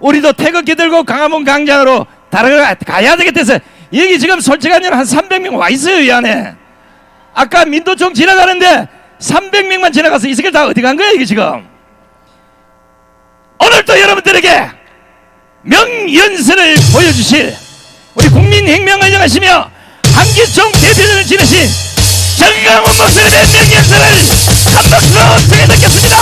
우리도 태극기 들고 강화문 광장으로 가야 되겠대서 여기 지금 솔직한 한 300명 와 있어요. 이 안에 아까 민도총 지나가는데 300명만 지나가서 이 새끼들 다 어디 간 거야 이게 지금. 오늘도 여러분들에게 명연설을 보여주실 우리 국민혁명을 한기총 대표전을 지내신 정강훈 목사님의 명연설을 한 박수로 청해 듣겠습니다.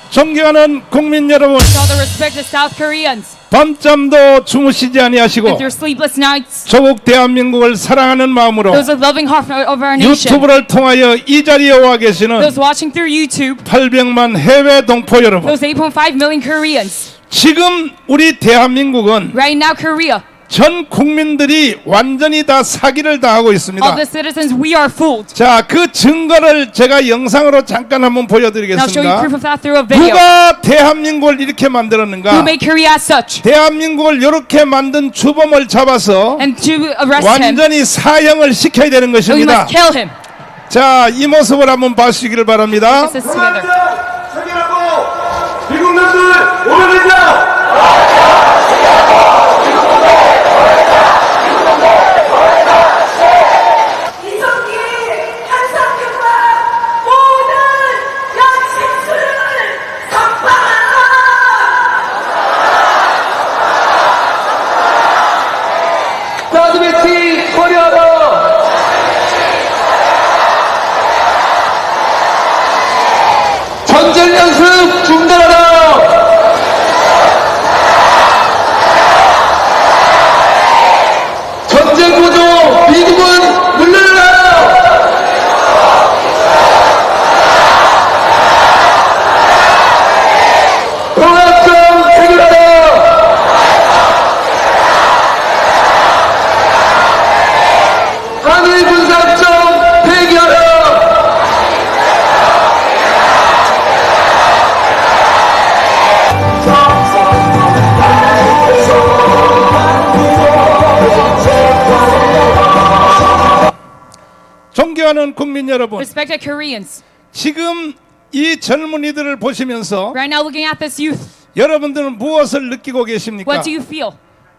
존경하는 국민 여러분, With all the respect to South Koreans, 밤잠도 주무시지 아니하시고 with your sleepless nights, 조국 대한민국을 사랑하는 마음으로 those with loving heart of our nation, 유튜브를 통하여 이 자리에 와 계시는 those watching through YouTube, 800만 해외 동포 여러분, those 8.5 million Koreans. 지금 우리 대한민국은 Right now, Korea, 전 국민들이 완전히 다 사기를 당하고 all 있습니다. the citizens, we are fooled. 자, 그 증거를 제가 영상으로 잠깐 한번 And I'll show you 보여드리겠습니다. proof of that through a video. 누가 대한민국을 이렇게 Who 만들었는가? made Korea as such? 대한민국을 이렇게 만든 주범을 잡아서 And to arrest him, 완전히 사형을 시켜야 되는 we 것입니다. must kill him. 자, 이 모습을 한번 봐주시기를 바랍니다. This is together. 책임하고 미국 놈들 오래됐냐? 이성기 한상규와 모든 양심수를 석방하라! 사드 배치 처리하라! 전쟁 연습 중단하라! 전쟁 구조 미국은 물러나라! 평화점 해결하라! 한일 군사협정 폐기하라! 존경하는 국민 여러분, Respected Koreans, 지금 이 젊은이들을 보시면서 right now looking at this youth, 여러분들은 무엇을 느끼고 계십니까? what do you feel?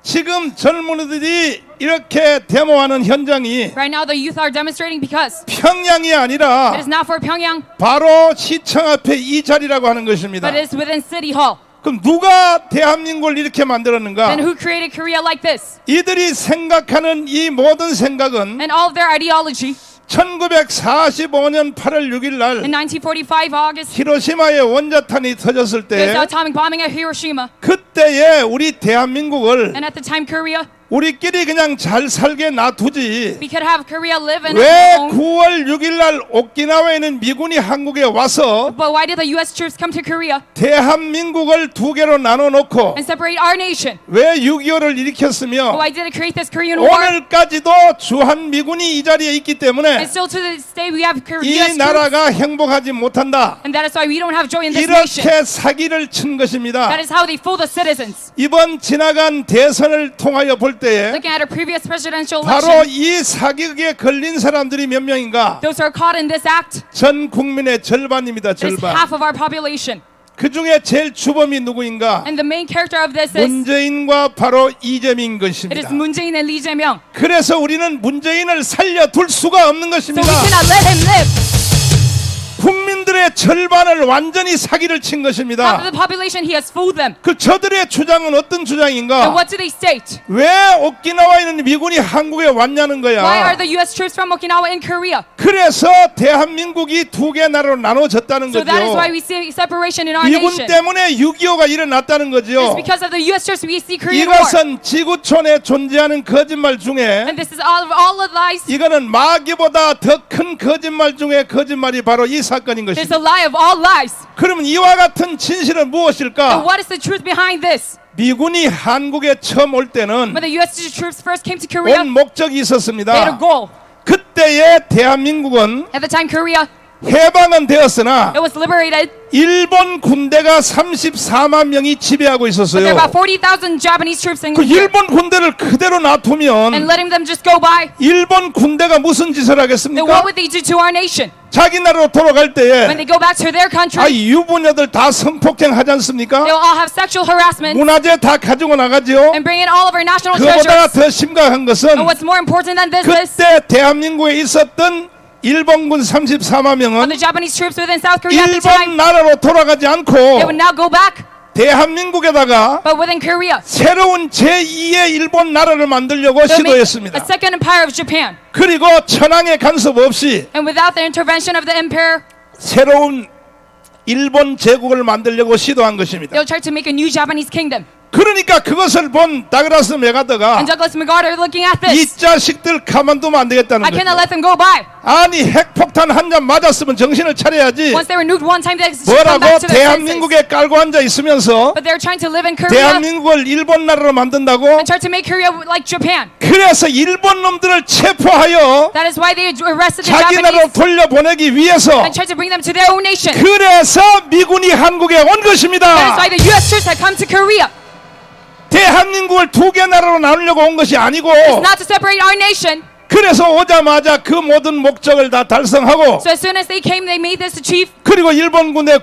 지금 젊은이들이 이렇게 데모하는 현장이 Right now the youth are demonstrating because 평양이 it 아니라 is not for Pyongyang, 바로 시청 앞에 이 자리라고 하는 것입니다. but it is within City Hall. 그럼 누가 대한민국을 이렇게 만들었는가? Then who created Korea like this? 이들이 생각하는 이 모든 생각은 And all of their ideology 1945년 8월 6일 날 in 1945 August, 히로시마의 원자탄이 터졌을 there's 때 atomic bombing at Hiroshima, 그때에 우리 대한민국을 and at the time Korea, 우리끼리 그냥 잘 살게 놔두지 we could have Korea live in 왜 its own. 9월 6일 날 오키나와에 있는 미군이 한국에 와서 But why did the U.S. troops come to Korea 대한민국을 두 개로 나눠 놓고 and separate our nation? 왜 6.25를 일으켰으며 Why did it create this Korean War? 오늘까지도 주한 미군이 이 자리에 있기 때문에 And still to this day we have 이 U.S. troops, 나라가 행복하지 못한다. and that is why we don't have joy in this nation. 이렇게 사기를 친 것입니다. That is how they fool the citizens. 이번 지나간 대선을 통하여 볼 때에 Looking at a previous presidential 바로 election, 이 사기극에 걸린 사람들이 몇 명인가? those who are caught in this act 전 국민의 절반입니다. is 절반. half of our population. 그 중에 제일 주범이 누구인가? And the main character of this is 문재인과 바로 이재명인 it is 것입니다. Moon Jae-in and Lee Jae-myung. 그래서 우리는 문재인을 살려둘 수가 없는 So we 것입니다. cannot let him live. 국민들의 절반을 완전히 사기를 친 Half of 것입니다. the population, he has fooled them. 그 저들의 주장은 어떤 And 주장인가? what do they state? 왜 오키나와에 있는 미군이 한국에 왔냐는 Why 거야. are the U.S. troops from Okinawa in Korea? 그래서 대한민국이 두 개 나라로 나눠졌다는 So that is why 거죠. we see separation in our 미군 nation. 때문에 6.25가 일어났다는 It's 거죠. because of the U.S. troops we see Korean War. 이것은 지구촌에 존재하는 거짓말 중에 And this is all the lies. 이거는 마귀보다 더 큰 거짓말 중에 거짓말이 바로 이 사건인 There's 것입니다. a lie of all lies. 그러면 이와 같은 진실은 And 무엇일까? what is the truth behind this? 미군이 한국에 처음 올 때는 When the U.S. troops first came to Korea, 온 목적이 they had a 있었습니다. goal. 그때의 대한민국은 At the time, Korea 해방은 되었으나 It was liberated. 일본 군대가 34만 명이 지배하고 There are 있었어요. about 40,000 Japanese troops in 그 here. 일본 군대를 그대로 And 놔두면 letting them just go by. 일본 군대가 무슨 짓을 Then 하겠습니까? what would they do to our nation? 자기 나라로 돌아갈 When 때에 they go back to their country, 유부녀들 다 성폭행 하지 않습니까? they will all have sexual harassment 문화재 다 가지고 나가죠. and bring in all of our national 그보다 treasures. 더 심각한 것은 And what's more important than this is 그때 대한민국에 있었던 일본군 34만 of 명은 the Japanese troops within South Korea at the time. 일본 나라로 돌아가지 They 않고 would now go back, 대한민국에다가 but within Korea. 새로운 제2의 일본 나라를 만들려고 They'll make 시도했습니다. a second empire of Japan. 그리고 천황의 간섭 없이 And without the intervention of the emperor, 새로운 일본 제국을 만들려고 시도한 것입니다. they'll try to make a new Japanese kingdom. 그러니까 그것을 본 다그라스 메가더가 And Douglas MacArthur looking at 이 this, 자식들 가만두면 안 되겠다는 I cannot 거죠. let them go by. 아니 핵폭탄 한 잔 맞았으면 정신을 차려야지. Once they were nuked one time, they should come 뭐라고 back to their senses. 대한민국에 깔고 앉아 있으면서 But they're trying to live in Korea 대한민국을 일본 나라로 만든다고? and try to make Korea like Japan. 그래서 일본 놈들을 체포하여 That is why they arrested the 자기 나라로 Japanese 돌려보내기 위해서 and tried to bring them to their own nation. 그래서 미군이 한국에 온 That is 것입니다. why the U.S. troops had come to Korea. 대한민국을 두 개 나라로 나누려고 온 것이 아니고 It's not to separate our nation. 그래서 오자마자 그 모든 목적을 다 달성하고 So as soon as they came, they made this achieve, 그리고 일본 군의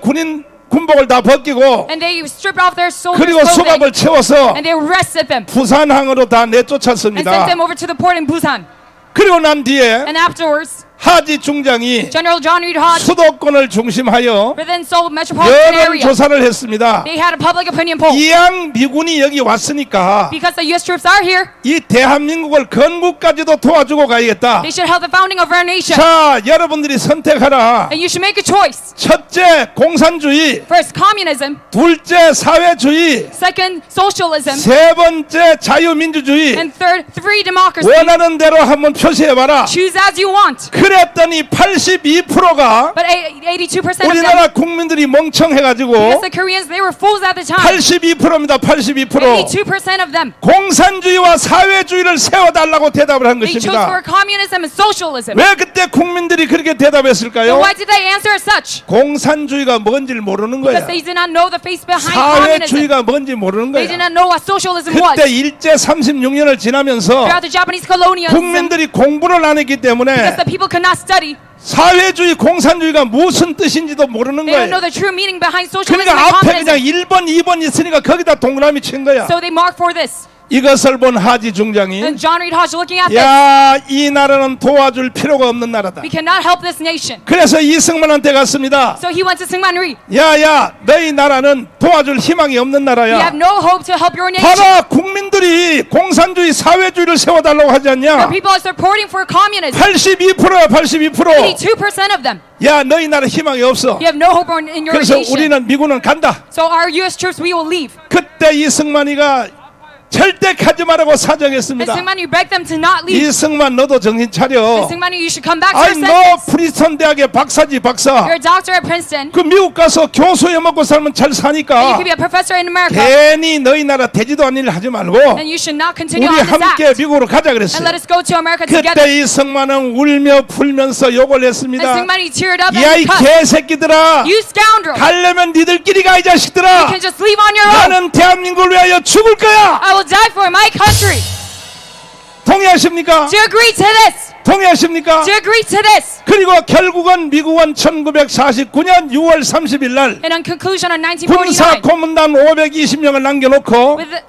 군복을 다 벗기고 and they stripped off their soldiers' 그리고 수갑을 clothing, 채워서 and they arrested them 부산항으로 다 and sent 내쫓았습니다. them over to the port in Busan. 그리고 난 뒤에 And afterwards, 하지 중장이 General John Reed Hodge 수도권을 중심하여 within Seoul metropolitan 여론 area, 조사를 했습니다. they had a public opinion poll. 이왕 미군이 여기 왔으니까 Because the U.S. troops are here, 이 대한민국을 건국까지도 도와주고 가야겠다. they should help the founding of our nation. 자, 여러분들이 선택하라. And you should make a choice. 첫째, 공산주의. First, communism. 둘째, 사회주의. Second, socialism. 세 번째, 자유민주주의. And third, free democracy. 원하는 대로 한번 표시해봐라. Choose as you want. 그랬더니 82%가 But 82% of them, 우리나라 국민들이 멍청해가지고 because the Koreans, they were fools at the time. 82%입니다. 82%. 82% of them, 공산주의와 사회주의를 세워달라고 대답을 한 they chose 것입니다. for communism and socialism. 왜 그때 국민들이 그렇게 So 대답했을까요? why did they answer as such? 공산주의가 뭔지를 모르는 Because 거야. they did not know the face behind communism. 사회주의가 뭔지 모르는 They did 거야. not know what socialism was. 그때 일제 36년을 지나면서 Throughout the Japanese colonialism, 국민들이 공부를 안 했기 because 때문에 the people could not study, 사회주의 공산주의가 무슨 뜻인지도 모르는 they don't know 거예요. the true meaning behind socialism 그러니까 and 앞에 그냥 communism. 1번 2번 있으니까 거기다 동그라미 친 거야. So they mark for this. 이것을 본 하지 중장이 And John Reed Hodge looking at this, 야, 이 나라는 도와줄 필요가 없는 나라다. we cannot help this nation. 그래서 이승만한테 갔습니다. So he went to Syngman Rhee. 야야, 너희 나라는 도와줄 희망이 없는 We 나라야. have no hope to help your nation. 봐라, 국민들이 공산주의 사회주의를 세워달라고 하지 Your 않냐? people are supporting for communism. 82%야, 82%. 82% of them. 야, 너희 나라 희망이 없어. You have no hope in your 그래서 nation. 우리는 미군은 간다. So our U.S. troops, we will leave. 그때 이승만이가 절대 가지 말라고 And 사정했습니다. Syngman Rhee begged them to not leave. 이승만 너도 정신 차려. And Syngman Rhee, you should come back to 아니 your 너 senses. 프린스턴 대학의 박사지 박사. You're a doctor at Princeton. 그 미국 가서 교수여 먹고 살면 잘 And you 사니까 could be a professor in America. 괜히 너희 나라 되지도 않는 일 하지 말고 And you should not continue 우리 on this 함께 act. 미국으로 가자 And 그랬어요. let us go to America together. 그때 이승만은 울며 불면서 욕을 And 했습니다. Syngman Rhee teared up 야, 이 and cussed. 개새끼들아, You scoundrel. 가려면 니들끼리 가, 이 You 자식들아. can just leave on your own. 나는 대한민국을 위하여 죽을 거야. I will die for my country. 동의하십니까? Do you agree to this? 동의하십니까? Do you agree to this? 그리고 결국은 미국은 1949년 6월 30일 날 And on conclusion on 군사 1949, 고문단 520명을 남겨놓고 with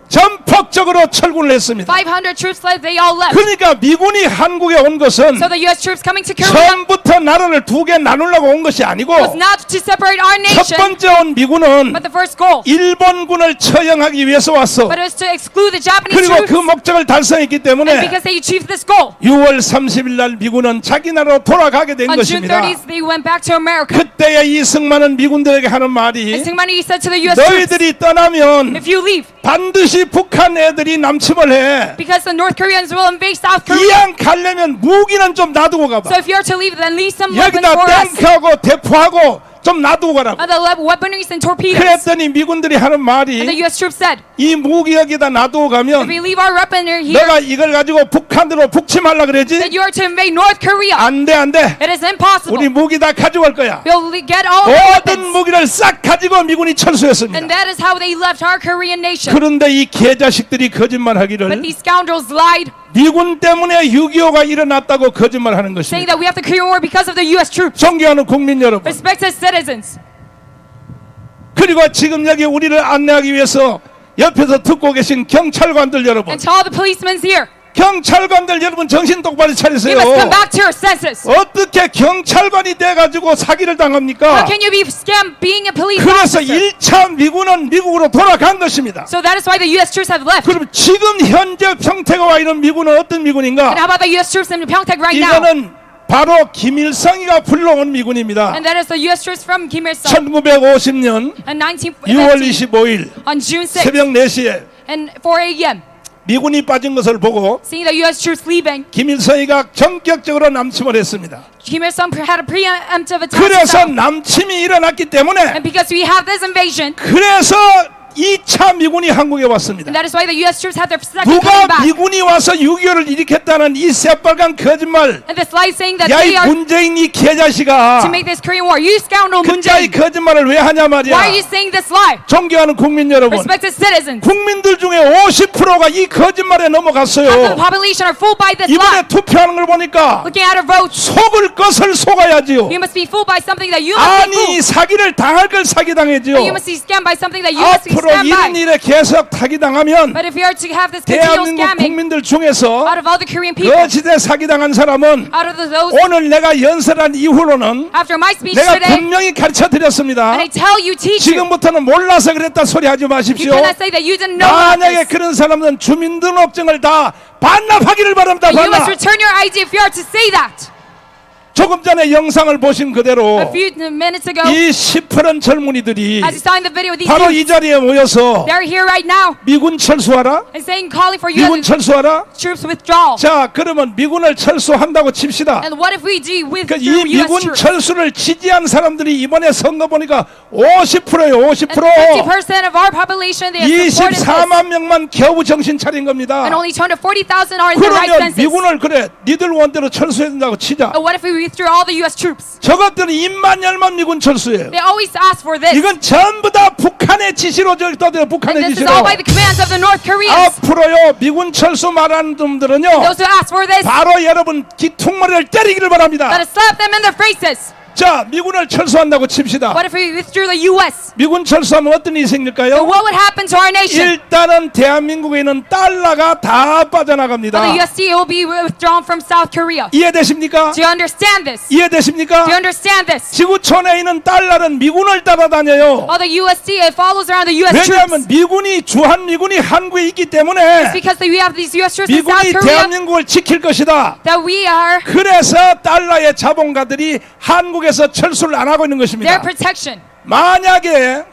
전폭적으로 철군을 했습니다. 500 troops left, they all left. 그러니까 미군이 한국에 온 것은 So the U.S. troops coming to Korea 처음부터 나라를 두 개 나누려고 온 것이 아니고 was not to separate our 첫 nation, 번째 온 미군은 but the first goal. 일본군을 처형하기 위해서 왔어. But it was to exclude the Japanese 그리고 troops. 그 목적을 달성했기 And 때문에 because they achieved this goal, 6월 30일 날 미군은 자기 나라로 돌아가게 된 on June 것입니다. 30th, they went back to America. 그때야 이승만은 미군들에게 하는 말이 And Syngman Rhee said to the U.S. troops, 너희들이 떠나면 if you leave, 반드시 북한 애들이 남침을 해. because the North Koreans will invade South Korea. 이왕 가려면 무기는 좀 놔두고 가봐. So if you're to leave, then leave some weapons 여기다 for us. 탱크하고 대포하고 좀 놔두고 가라고. And the weaponries and torpedoes. 그랬더니 미군들이 하는 And the 말이 U.S. troops said, 이 무기 여기다 놔두고 if 가면 we leave our weaponry here, 내가 이걸 가지고 북한으로 북침하려 그러지? then you are to invade North Korea. 안 돼, 안 돼. It is impossible. 우리 무기 다 가져갈 거야. We'll get all the 모든 weapons. 무기를 싹 가지고 미군이 And 철수했습니다. that is how they left our Korean nation. 그런데 이 개자식들이 But 거짓말하기를 these scoundrels lied, 미군 때문에 6.25가 일어났다고 거짓말하는 saying 것입니다. that we have the Korean War because of the U.S. troops. 존경하는 국민 여러분, Respected citizens. 그리고 지금 여기 우리를 안내하기 위해서 옆에서 듣고 계신 경찰관들 여러분, And to all the policemen here, 경찰관들 여러분 정신 똑바로 you 차리세요. must come back to your senses. 어떻게 경찰관이 돼가지고 사기를 How 당합니까? can you be scammed being a police 그래서 officer? 1차 미군은 미국으로 돌아간 것입니다. So that is why the U.S. troops have left. 그럼 지금 현재 평택에 와 있는 미군은 어떤 미군인가? And how about the U.S. troops in Pyeongtaek right now? 이거는 바로 김일성이가 불러온 미군입니다. And that is the U.S. troops from Kim Il-sung. 1950년 And 6월 1950, 25일 on June 6th 새벽 4시에 and 4 a.m., 미군이 빠진 것을 보고 seeing the U.S. troops leaving, 김일성이가 전격적으로 남침을 했습니다. Kim Il-sung had a preemptive attack. 그래서 on South. 남침이 일어났기 때문에 And because we have this invasion, 그래서 2차 미군이 한국에 왔습니다. and that is why the U.S. troops had their second coming 누가 back. 미군이 와서 6.25를 일으켰다는 이 새빨간 거짓말. And this lie saying that 야, 이 they are 문재인 이 개자식아. to make this Korean War. You scoundrel 그자 이 Moon Jae. 거짓말을 왜 하냐 Why are you 말이야. saying this lie? 존경하는 국민 여러분, Respected citizens, 국민들 중에 50%가 이 half of 거짓말에 the 넘어갔어요. population are fooled by this 이번에 lie. 투표하는 걸 보니까 Looking at our votes, 속을 것을 속아야지요. you must be fooled by something that you must be 아니 fooled. 사기를 당할 걸 사기당해지요. You must be scammed by something that you must be 앞으로 scammed by. 이런 일에 계속 사기당하면 But if you are to have this continual 대한민국 scamming 국민들 중에서 out of all the Korean people, 거짓에 사기당한 사람은 out of those 오늘 내가 연설한 이후로는 after my speech 내가 today, 분명히 가르쳐 드렸습니다. and I tell you, teach you, 지금부터는 몰라서 그랬다 소리 하지 you 마십시오. cannot say that you didn't know about 만약에 this. 그런 사람은 주민등록증을 다 반납하기를 바랍니다. And you must 반납. return your ID if you are to say that. 조금 전에 영상을 보신 그대로 A few minutes ago, 이 시퍼런 젊은이들이 as you saw in the video, these 바로 youths, 이 자리에 모여서 they're here right now 미군 철수하라, and saying, calling for 미군 U.S. 철수하라. troops withdrawal. 자, 그러면 미군을 철수한다고 칩시다. And what if we do with 그 이 U.S. 미군 troops? 철수를 지지한 사람들이 이번에 선거 보니까 50%예요. And 50%. 50% of our population, they have supported this. 24만 명만 겨우 정신 차린 겁니다. And only 240,000 are in the right 그러면 senses. 미군을 그래 니들 원대로 철수해야 된다고 치자. And what if we withdrew all the U.S. troops? 저것들은 입만열만 미군 철수예요. They always ask for this. 이건 전부 다 북한의 지시로 저기 떠들어. 북한의 And this is 지시로. all by the commands of the North Koreans. 앞으로요 미군 철수 말하는 놈들은요 Those who ask for this, 바로 여러분 기퉁머리를 때리기를 바랍니다. let us slap them in their faces. 자, 미군을 철수한다고 칩시다. What if we withdrew the U.S.? 미군 철수하면 어떤 일이 So 생길까요? what would happen to our nation? 일단은 대한민국에 있는 달러가 다 빠져나갑니다. The USD will be withdrawn from South Korea. 이해되십니까? Do you understand this? 이해되십니까? Do you understand this? 지구촌에 있는 달러는 미군을 따라다녀요. All the USD, it follows around the U.S. 왜냐하면 troops. 미군이 주한미군이 한국에 있기 때문에 Because we have these U.S. troops in South 미군이 Korea 대한민국을 지킬 것이다. that we are 그래서 달러의 자본가들이 한국에서 철수를 안 하고 있는 their 것입니다. protection. 만약에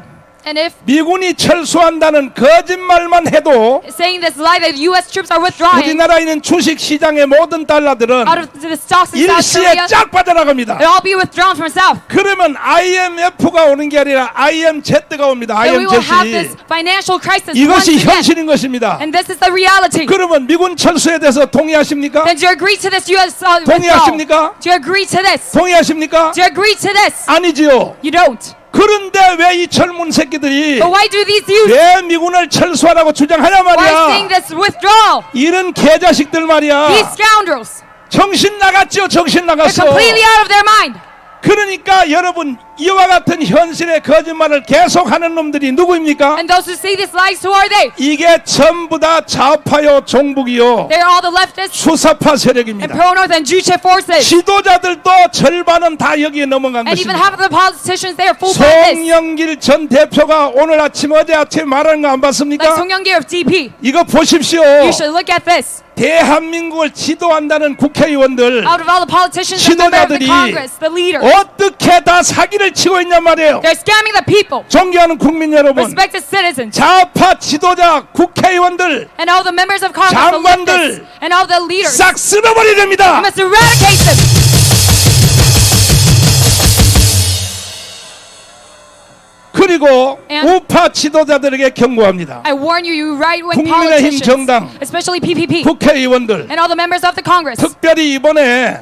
And if 미군이 철수한다는 거짓말만 해도 saying this lie that U.S. troops are withdrawing 우리나라에 있는 주식 시장의 모든 달러들은 out of the stocks in South 일시에 Korea, 쫙 빠져나갑니다. it'll all be withdrawn from South. 그러면 IMF가 오는 게 아니라 IMZ가 옵니다. And we will have this IMZ. financial crisis once 이것이 again. 현실인 것입니다. And this is the reality. 그러면 미군 철수에 대해서 동의하십니까? Then do you agree to this U.S. withdrawal? 동의하십니까? Do you agree to this? 동의하십니까? Do you agree to this? 아니지요. You don't. 그런데 왜 이 젊은 새끼들이 But why do these youth 왜 미군을 철수하라고 주장하냐 why saying 말이야. this withdrawal? 이런 개자식들 These 말이야. scoundrels, 정신 나갔죠. 정신 they're 나갔어. completely out of their mind. 그러니까 여러분 이와 같은 현실의 거짓말을 계속하는 놈들이 누구입니까? And those who say this lies, who are they? 이게 전부 다 좌파요 종북이요 They're all the leftists 수사파 and 세력입니다. pro-North and Juche forces. 지도자들도 절반은 다 여기에 넘어간 And even 것입니다. half of the politicians, they are fooled by this. 송영길 전 대표가 오늘 아침 어제 아침에 말하는 거 안 Like 봤습니까? Song Young-gil of DP. 이거 보십시오. You should look at this. 대한민국을 지도한다는 국회의원들 Out of all the politicians and members of the 지도자들이 Congress, the leaders, 어떻게 다 사기를 치고 있냔 말이에요. they're scamming the people. 존경하는 국민 여러분, Respected citizens. 좌파 지도자 국회의원들 And all the members of Congress, the 장관들 leftists, and all the leaders. 싹 쓸어버려야 됩니다. You must eradicate them. 우파 지도자들에게 경고합니다. I warn you, you right-wing 국민의힘 politicians, 정당, especially PPP, 국회의원들, and all the members of the Congress, 특별히 이번에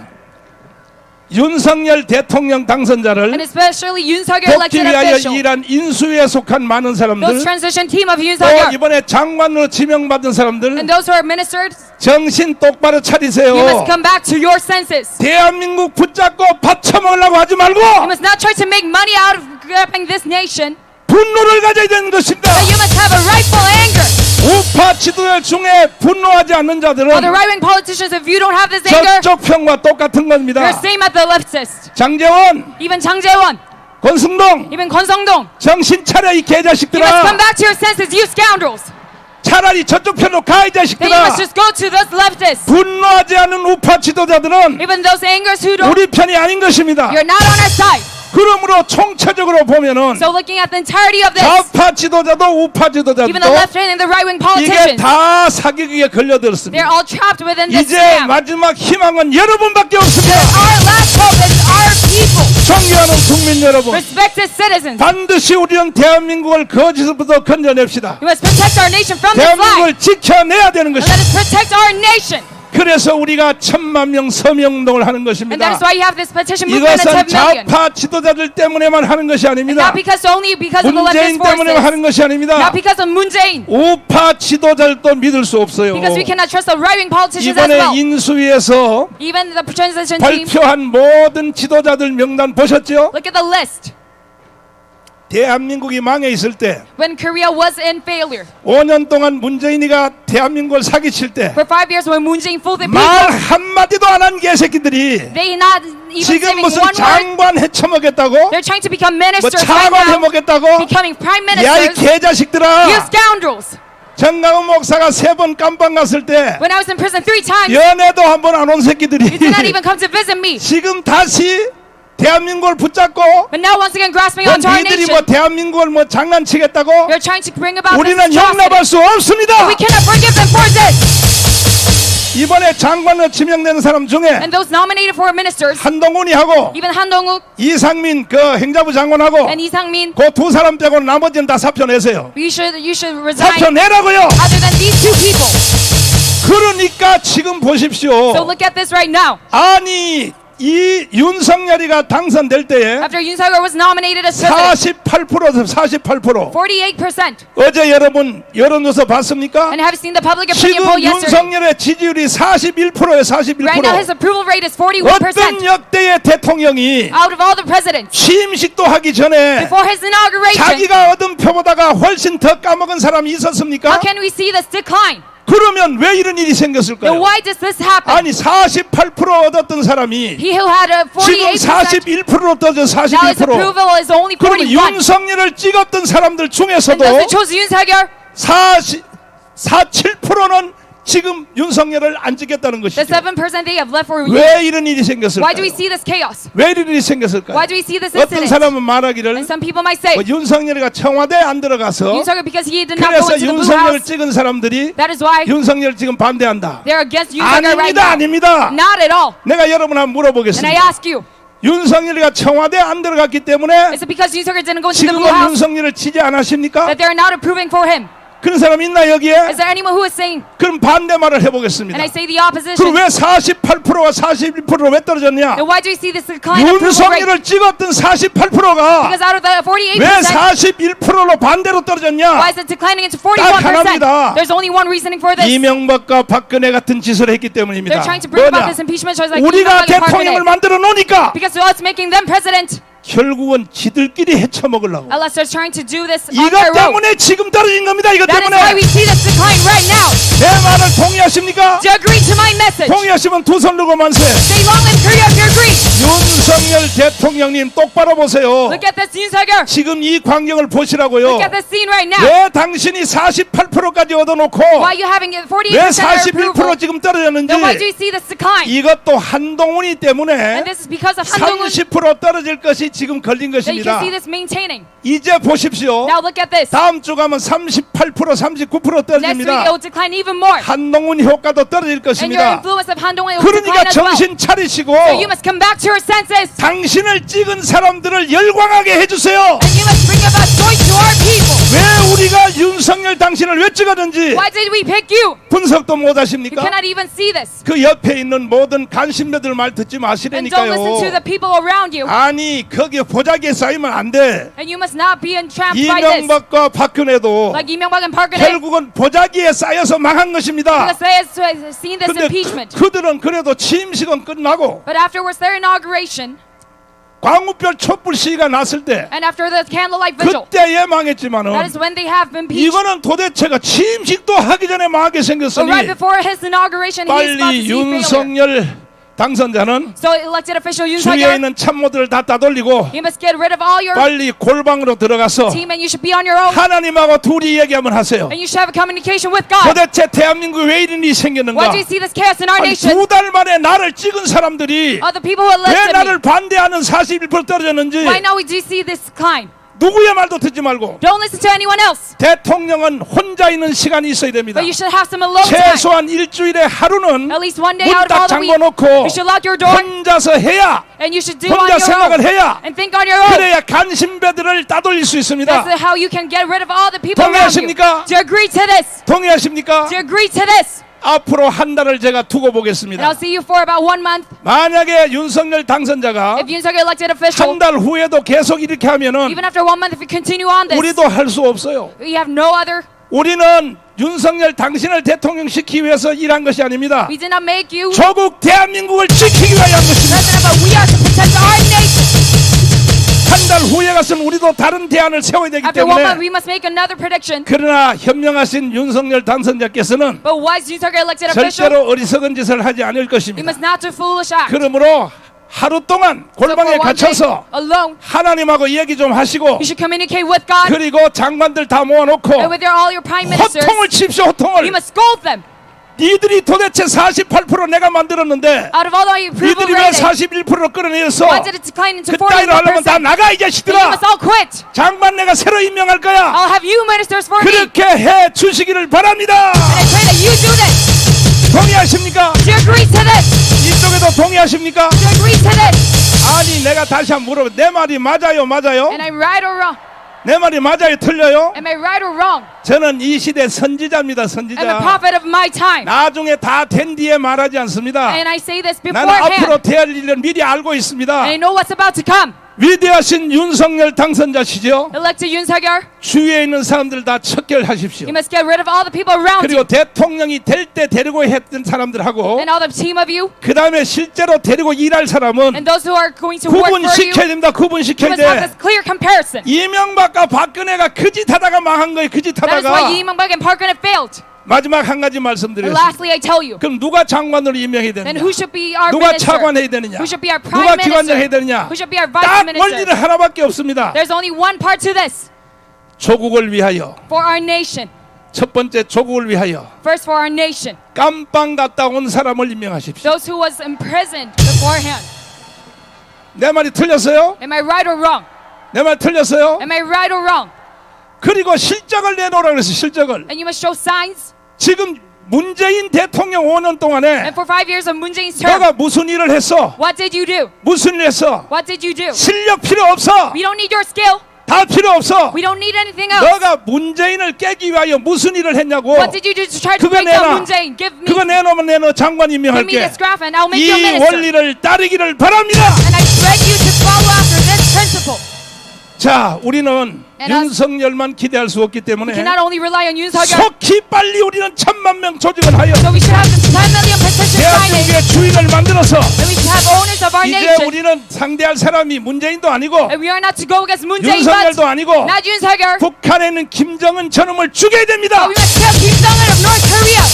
윤석열 대통령 당선자를 and especially Yoon 돕기 Suk-yeol elected 위하여 official, 일한 인수위에 속한 많은 사람들, those transition team of Yoon 또 Suk-yeol, 이번에 장관으로 지명받은 사람들, and those who are ministered, 정신 똑바로 차리세요. you must come back to your senses. 대한민국 붙잡고 받쳐먹으려고 하지 말고 You must not try to make money out of grabbing this nation, 분노를 가져야 되는 것입니다. but you must have a rightful anger. 우파 지도자 중에 분노하지 않는 All the 자들은 right-wing politicians, if you don't have this anger, 저쪽 편과 똑같은 겁니다. you're same at the leftist. 장재원, Even Chang Jae-won, 권승동, even Kwon Song-dong, 정신 차려 이 you must come 개자식들아. back to your senses, you scoundrels. 차라리 저쪽 편으로 가 이 Then you 자식들아. must just go to those leftists. 분노하지 않은 우파 지도자들은 Even those angers who don't, 우리 편이 아닌 것입니다. you're not on our side. 그러므로 총체적으로 보면은 So looking at the entirety of this, 좌파 지도자도 우파 지도자도 even the left wing and the right wing 이게 politicians, 다 사기극에 they're 걸려들었습니다. all trapped within this 이제 scam. 마지막 희망은 여러분밖에 없습니다. Our last hope is our people, 존경하는 국민 여러분, respected citizens. 반드시 우리는 대한민국을 거짓으로부터 건져냅시다. We must protect our nation from this lie. 대한민국을 지켜내야 되는 And 것입니다. let us protect our nation. 그래서 우리가 1000만 명 서명운동을 하는 And that 것입니다. is why you have this petition movement 이것은 of 10 million. 좌파 지도자들 때문에만 하는 것이 아닙니다. Not because only because of the 문재인 leftist 때문에만 하는 forces. 것이 아닙니다. Not because of Moon Jae-in. 우파 지도자들도 믿을 수 없어요. Because we cannot trust the right wing politicians as 이번에 well. 인수위에서 Even the transition team. 발표한 모든 지도자들 명단 보셨죠? Look at the list. 대한민국이 망해 있을 때 When Korea was in failure. 5년 동안 문재인이가 대한민국을 사기칠 때 For 5 years when Moon Jae-in fooled the 말 people, 한마디도 안 한 개새끼들이 they not even 지금 saying 무슨 one word. 장관 해쳐먹겠다고? They're trying to become 뭐 ministers 차관 right now. 해먹겠다고? Becoming prime 야 이 ministers. You 개자식들아. scoundrels. 정강훈 목사가 3번 깜빵 갔을 때 When I was in prison 3 times, 연애도 한 번 안 온 새끼들이 you did not even come to visit me. 지금 다시 대한민국을 붙잡고 But now once again grasping 뭐 onto our 니들이 nation, 뭐 대한민국을 뭐 장난치겠다고? you're trying to bring about this 우리는 atrocity. 용납할 수 없습니다. We cannot forgive them for this. 이번에 장관으로 지명된 사람 중에 And those nominated for ministers, 한동훈이하고 even Han Dong-wook 이상민 그 행자부 장관하고 and Lee Sang-min, 그 두 사람 빼고 나머지는 다 사표 내세요. you should resign 사표 내라고요. other than these 2 people. 그러니까 지금 보십시오. So look at this right now. 아니 이 윤석열이가 당선될 때에 After Yoon Suk-yeol was nominated as president, 48%. 48%. 어제 여러분 여론조사 봤습니까? And have you seen the public opinion 지금 poll yesterday? 윤석열의 지지율이 41%예요. 41%. Right now his approval rate is 41%. 어떤 역대의 대통령이 Out of all the presidents, 취임식도 하기 전에 before his inauguration, 자기가 얻은 표보다가 훨씬 더 까먹은 사람이 있었습니까? how can we see this decline? 그러면 왜 이런 일이 Then 생겼을까요? why does this happen? 아니 48% 얻었던 사람이 He who had a 지금 48%, 41%로 떠져 now his 41%. approval is only 그러면 41. 윤석열을 찍었던 사람들 And 중에서도 those who chose Yoon Suk-yeol, 47%는 지금 윤석열을 안 찍겠다는 the 것이죠. 7% they have left for Yoon. 왜 이런 일이 Why do we 생겼을까요? see this chaos? 왜 이런 일이 생겼을까요? Why do we see this 어떤 incident? 사람은 말하기를 And some people might say, 뭐 윤석열이가 청와대에 안 들어가서 Yoon Suk-yeol because he did not go 그래서 into the Blue 윤석열을 House, 찍은 사람들이 that is why 윤석열 지금 반대한다. they're against Yoon Suk-yeol right 아닙니다, now. 아닙니다. Not at all. 내가 여러분 한번 And I 물어보겠습니다. ask you, 윤석열이가 청와대에 안 들어갔기 때문에 is it because Yoon Suk-yeol didn't go into the Blue 지금은 House 윤석열을 지지 않으십니까? that they're not approving for him? 그런 사람 있나 여기에? Is there anyone who is saying, 그럼 반대말을 해보겠습니다. and I say the opposition, 그럼 왜 48%가 41%로 왜 떨어졌냐? then why do we see this decline in approval rate? 윤석열을 찍었던 48%가 Because out of the 왜 48%, 41%로 반대로 why 떨어졌냐? is it declining into 딱 하나입니다. 41%? There's only one reasoning for this. 이명박과 박근혜 같은 짓을 했기 때문입니다. They're trying to bring about 뭐냐? this impeachment charge like 우리가 Lee Park 대통령을 Geun-hye. 만들어 놓으니까 Because to us making them president, 결국은 지들끼리 헤쳐먹으려고. unless they're trying to do this on 이것 their own. 때문에 지금 떨어진 겁니다. 이것 That is why we 때문에. see this decline right now. 내 말을 동의하십니까? Do you agree to my message? 동의하시면 두 손 들고 만세. Say long live Korea if you agree. 윤석열 대통령님 똑바로 보세요. Look at this Yoon Suk-yeol. 지금 이 광경을 보시라고요. Look at this scene right now. 왜 당신이 48%까지 얻어놓고 Why you having it 왜 48% approval? 41% 지금 떨어졌는지 Then why do you see this decline? 이것도 한동훈이 때문에 And this is because of Han Dong-un 30% 떨어질 것이 지금 걸린 that you can 것입니다. see this maintaining. 이제 보십시오. Now look at this. 다음 주 가면 38% 39% Next week 떨어집니다. it will decline even more. 한동훈 효과도 떨어질 And your 것입니다. influence of Han Dong-un will 그러니까 decline as well. 정신 차리시고 So you must come back to your senses. 당신을 찍은 사람들을 열광하게 해주세요. And you must bring about joy to our people. 왜 우리가 윤석열 당신을 왜 찍었는지 Why did we pick you? 분석도 못 You 하십니까? cannot even see this. 그 옆에 있는 모든 간신배들 말 듣지 And don't listen to 마시라니까요. the people around you. 아니 거기에 보자기에 쌓이면 안 돼. And you must not be entrapped by this. 이명박과 박근혜도 Like Lee and Park 결국은 보자기에 쌓여서 망한 것입니다. because they have seen this 근데 impeachment. 그들은 그래도 취임식은 끝나고 But afterwards, their inauguration 광우별 촛불 시위가 났을 때 and after the candlelight vigil, 그때에 that 망했지만은 is when they have been impeached. 이거는 도대체가 취임식도 하기 전에 망하게 But 생겼으니 right before his inauguration, he is about to 빨리 see failure. 윤석열 당선자는 So elected official Yoon 주위에 Suk-yeol, 있는 참모들을 다 따돌리고 you must get rid of all your 빨리 골방으로 들어가서 team and you should be on your own. 하나님하고 둘이 얘기하면 하세요. And you should have a communication with God. 도대체 대한민국 왜 이런 일이 생겼는가? Why do you see this chaos in our 아니, nation? 2달 만에 나를 찍은 사람들이 Are the people who 왜 elected 나를 me? 반대하는 41% 떨어졌는지 Why now do you see this decline? 누구의 말도 듣지 말고 Don't listen to anyone else. 대통령은 혼자 있는 시간이 있어야 됩니다. But you should have some alone time. 최소한 일주일에 하루는 At least one day 문 out of 딱 all the week, 잠궈놓고 you should lock your door 혼자서 해야 and you should do on 혼자 your 생각을 own 해야 and think on your own. 그래야 간신배들을 따돌릴 수 있습니다. That's how you can get rid of all the people around you. 동의하십니까? Do you agree to this? 동의하십니까? Do you agree to this? 앞으로 한 달을 제가 두고 And 보겠습니다. I'll see you for about 1 month. 만약에 윤석열 당선자가 If Yoon Suk-yeol elected official, 한 달 후에도 계속 이렇게 하면은 even after 1 month, if you continue on this, 우리도 할 수 없어요. we have no other. 우리는 윤석열 당신을 대통령 시키기 위해서 일한 것이 아닙니다. We did not make you 조국 대한민국을 지키기 위한 것입니다. president, but we are to protect our nation. 한 달 후에 가서는 우리도 다른 대안을 세워야 되기 After 1 month, 때문에 we must make another prediction. 그러나 현명하신 윤석열 당선자께서는 But wise Yoon Suk-yeol elected official, 절대로 어리석은 짓을 하지 않을 we 것입니다. must not do foolish acts. 그러므로 하루 동안 So for 골방에 1 day 갇혀서 alone, 하나님하고 얘기 좀 하시고 you should communicate with God 그리고 장관들 다 모아놓고 and with all your prime ministers. 호통을 칩시오. You 호통을. must scold them. 니들이 도대체 48% 내가 만들었는데 Out of all the approval 니들이 왜 rating, 41%로 끌어내렸어? why did it decline into 그따위로 하려면 다 41%? 나가 이 Then you 자식들아. must all quit. 장관 내가 새로 임명할 거야. I'll have you ministers for me. 그렇게 해 주시기를 바랍니다. And I pray that you do this. 동의하십니까? Do you agree to this? 이쪽에도 동의하십니까? Do you agree to this? 아니 내가 다시 한번 물어봐. 내 말이 맞아요? 맞아요? Am I right or wrong? 내 말이 맞아요? 틀려요? Am I right or wrong? 저는 이 시대 선지자입니다. I'm a 선지자. prophet of my time. 나중에 다 된 뒤에 말하지 않습니다. And I say this 나는 앞으로 beforehand. 될 일을 미리 알고 있습니다. And I know what's about to come. 위대하신 윤석열 당선자시죠? Elected Yoon Suk-yeol, 주위에 있는 사람들 다 척결하십시오. you must get rid of all the people around 그리고 you 대통령이 될 때 데리고 했던 사람들하고 and all the team of you 그 다음에 실제로 데리고 일할 사람은 and those who are going to work for you. 구분시켜야 됩니다. You 구분시켜야 must have 돼. this clear comparison. 이명박과 박근혜가 그 짓 하다가 망한 거예요. 그 짓 That is why 하다가. Lee Myung-bak and Park Geun-hye failed. 마지막 한 가지 And 말씀드리겠습니다. lastly, I tell you, 그럼 누가 장관으로 임명해야 then 되느냐? who should be our 누가 minister? 차관해야 되느냐? Who should be our 누가 prime 기관장 해야 minister? 되느냐? Who should be our vice 딱 minister? 원리는 하나밖에 없습니다. There's only one part to this. 조국을 위하여. For our nation. 첫 번째 조국을 위하여 First, for our nation. 깜빵 갔다 온 사람을 임명하십시오. Those who was imprisoned beforehand. 내 말이 틀렸어요? Am I right or wrong? 내 말 틀렸어요? Am I right or wrong? 그리고 실적을 내놓으라 그랬어요. 실적을. And you must show signs. 지금 문재인 대통령 5년 동안에 And for 5 years of Moon Jae-in's term, 너가 무슨 일을 했어? what did you do? 무슨 일 했어? What did you do? 실력 필요 없어. We don't need your skill. 다 필요 없어. We don't need anything else. 너가 문재인을 깨기 위하여 무슨 일을 했냐고. What did you do to try to 그거 break down 내놔. Moon Jae-in? Give me 그거 내놓으면 내너 장관 this 임명할게. graph and I'll make 이 you a minister. 원리를 따르기를 바랍니다. And I beg you to follow after this principle. 자, 우리는 And us- 윤석열만 기대할 수 없기 We 때문에 cannot only rely on Yoon Suk-yeol, 속히 빨리 우리는 1000만 명 조직을 하여 so we should have this 10 million petition signage, 대한민국의 주인을 만들어서 and we should have owners of our 이제 nation. 우리는 상대할 사람이 문재인도 아니고 And we are not to go against Moon Jae-in, 윤석열도 but 아니고 not Yoon Suk-yeol. 북한에 있는 김정은 저놈을 죽여야 됩니다. But we must kill Kim Jong-un of North Korea.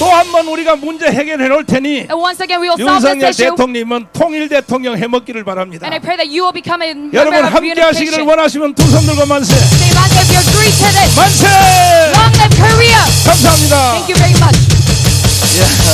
또 한 번 우리가 문제 해결해 놓을 테니 And once again, we will solve this 윤석열 issue. 대통령은 통일 대통령 해먹기를 바랍니다. And I pray that you will become a member 여러분 of 함께 하시기를 unification. 원하시면 두 손 들고 만세. Say, Lord, if you agree to this, 만세! long live Korea. 감사합니다. Thank you very much. 예.